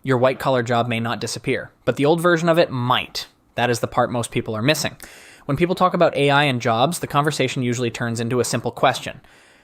Your white-collar job may not disappear, but the old version of it might. That is the part most people are missing. When people talk about AI and jobs, the conversation usually turns into a simple question.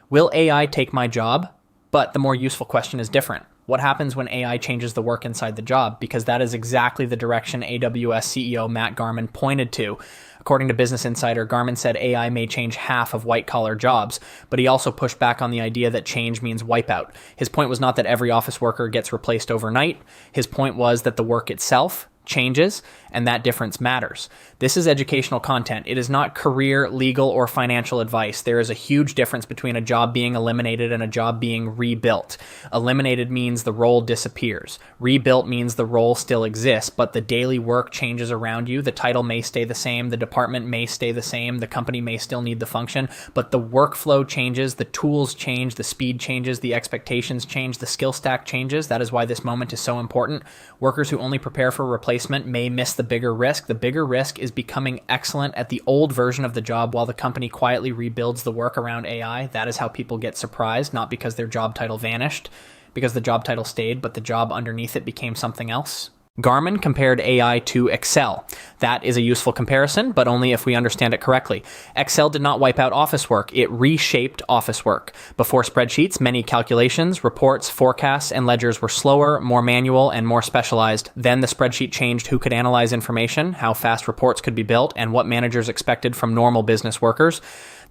Will AI take my job? But the more useful question is different. What happens when AI changes the work inside the job? Because that is exactly the direction AWS CEO Matt Garman pointed to. According to Business Insider, Garman said AI may change half of white-collar jobs, but he also pushed back on the idea that change means wipeout. His point was not that every office worker gets replaced overnight. His point was that the work itself changes, and that difference matters. This is educational content. It is not career, legal, or financial advice. There is a huge difference between a job being eliminated and a job being rebuilt. Eliminated means the role disappears. Rebuilt means the role still exists, but the daily work changes around you. The title may stay the same, the department may stay the same, the company may still need the function, but the workflow changes, the tools change, the speed changes, the expectations change, the skill stack changes. That is why this moment is so important. Workers who only prepare for replacement may miss the bigger risk. The bigger risk is becoming excellent at the old version of the job while the company quietly rebuilds the work around AI. That is how people get surprised, not because their job title vanished, because the job title stayed, but the job underneath it became something else. Garman compared AI to Excel. That is a useful comparison, but only if we understand it correctly. Excel did not wipe out office work. It reshaped office work. Before spreadsheets, many calculations, reports, forecasts, and ledgers were slower, more manual, and more specialized. Then the spreadsheet changed who could analyze information, how fast reports could be built, and what managers expected from normal business workers.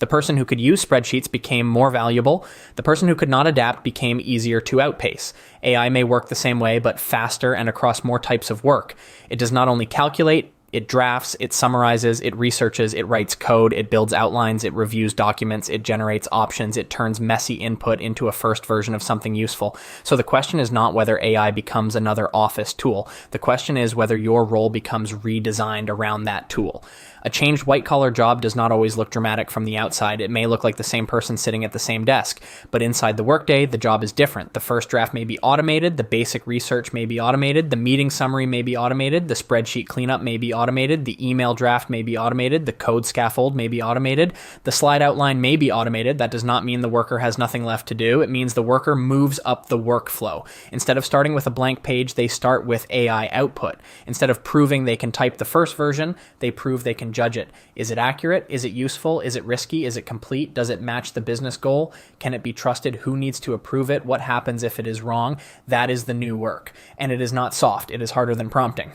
The person who could use spreadsheets became more valuable. The person who could not adapt became easier to outpace. AI may work the same way, but faster and across more types of work. It does not only calculate, it drafts, it summarizes, it researches, it writes code, it builds outlines, it reviews documents, it generates options, it turns messy input into a first version of something useful. So the question is not whether AI becomes another office tool. The question is whether your role becomes redesigned around that tool. A changed white-collar job does not always look dramatic from the outside. It may look like the same person sitting at the same desk, but inside the workday, the job is different. The first draft may be automated, the basic research may be automated, the meeting summary may be automated, the spreadsheet cleanup may be automated, the email draft may be automated, the code scaffold may be automated, the slide outline may be automated. That does not mean the worker has nothing left to do. It means the worker moves up the workflow. Instead of starting with a blank page, they start with AI output. Instead of proving they can type the first version, they prove they can judge it. Is it accurate? Is it useful? Is it risky? Is it complete? Does it match the business goal? Can it be trusted? Who needs to approve it? What happens if it is wrong? That is the new work. And it is not soft. It is harder than prompting.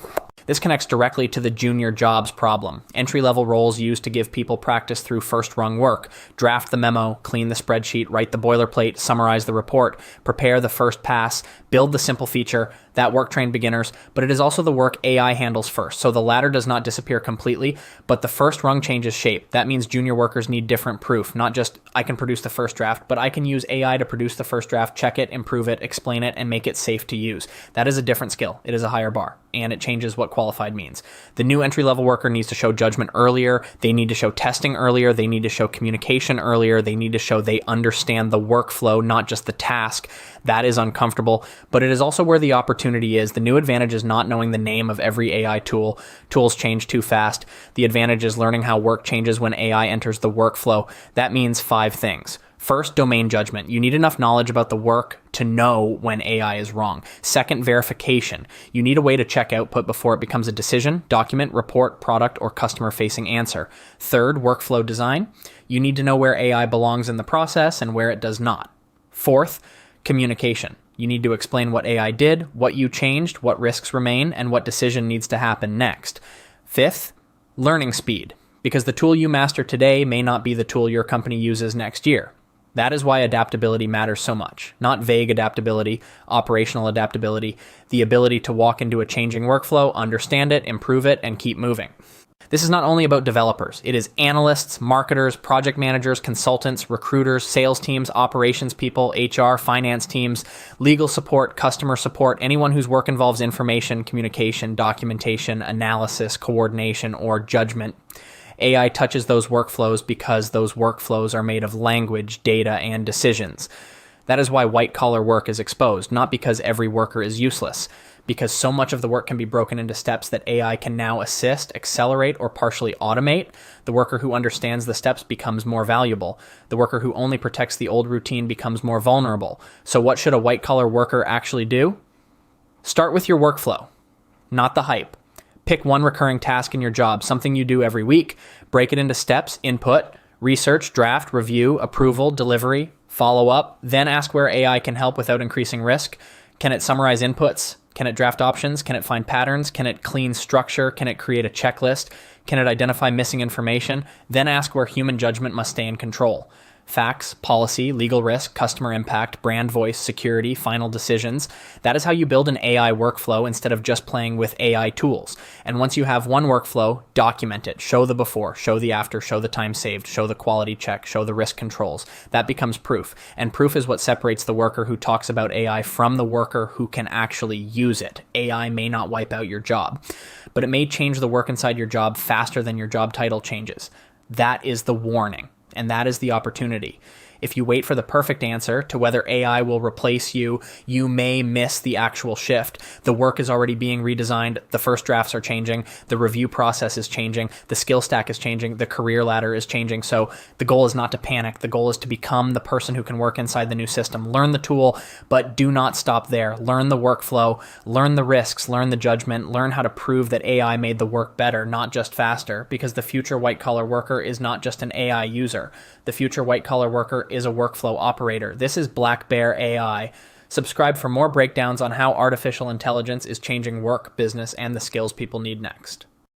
This connects directly to the junior jobs problem. Entry-level roles used to give people practice through first-rung work. Draft the memo, clean the spreadsheet, write the boilerplate, summarize the report, prepare the first pass, build the simple feature. That work trained beginners, but it is also the work AI handles first. So the latter does not disappear completely, but the first rung changes shape. That means junior workers need different proof, not just I can produce the first draft, but I can use AI to produce the first draft, check it, improve it, explain it, and make it safe to use. That is a different skill. It is a higher bar, and it changes what qualified means. The new entry-level worker needs to show judgment earlier. They need to show testing earlier. They need to show communication earlier. They need to show they understand the workflow, not just the task. That is uncomfortable, but it is also where the opportunity is. The new advantage is not knowing the name of every AI tool. Tools change too fast. The advantage is learning how work changes when AI enters the workflow. That means 5 things. First, domain judgment. You need enough knowledge about the work to know when AI is wrong. Second, verification. You need a way to check output before it becomes a decision, document, report, product, or customer-facing answer. Third, workflow design. You need to know where AI belongs in the process and where it does not. Fourth, communication. You need to explain what AI did, what you changed, what risks remain, and what decision needs to happen next. Fifth, learning speed. Because the tool you master today may not be the tool your company uses next year. That is why adaptability matters so much. Not vague adaptability, operational adaptability, the ability to walk into a changing workflow, understand it, improve it, and keep moving. This is not only about developers. It is analysts, marketers, project managers, consultants, recruiters, sales teams, operations people, HR, finance teams, legal support, customer support, anyone whose work involves information, communication, documentation, analysis, coordination, or judgment. AI touches those workflows because those workflows are made of language, data, and decisions. That is why white-collar work is exposed, not because every worker is useless. Because so much of the work can be broken into steps that AI can now assist, accelerate, or partially automate, the worker who understands the steps becomes more valuable. The worker who only protects the old routine becomes more vulnerable. So what should a white-collar worker actually do? Start with your workflow, not the hype. Pick one recurring task in your job, something you do every week. Break it into steps: input, research, draft, review, approval, delivery, follow up. Then ask where AI can help without increasing risk. Can it summarize inputs? Can it draft options? Can it find patterns? Can it clean structure? Can it create a checklist? Can it identify missing information? Then ask where human judgment must stay in control. Facts, policy, legal risk, customer impact, brand voice, security, final decisions. That is how you build an AI workflow instead of just playing with AI tools. And once you have one workflow, document it. Show the before, show the after, show the time saved, show the quality check, show the risk controls. That becomes proof. And proof is what separates the worker who talks about AI from the worker who can actually use it. AI may not wipe out your job, but it may change the work inside your job faster than your job title changes. That is the warning. And that is the opportunity. If you wait for the perfect answer to whether AI will replace you, you may miss the actual shift. The work is already being redesigned. The first drafts are changing. The review process is changing. The skill stack is changing. The career ladder is changing. So the goal is not to panic. The goal is to become the person who can work inside the new system. Learn the tool, but do not stop there. Learn the workflow, learn the risks, learn the judgment, learn how to prove that AI made the work better, not just faster, because the future white-collar worker is not just an AI user. The future white-collar worker is a workflow operator. This is Black Bear AI. Subscribe for more breakdowns on how artificial intelligence is changing work, business, and the skills people need next.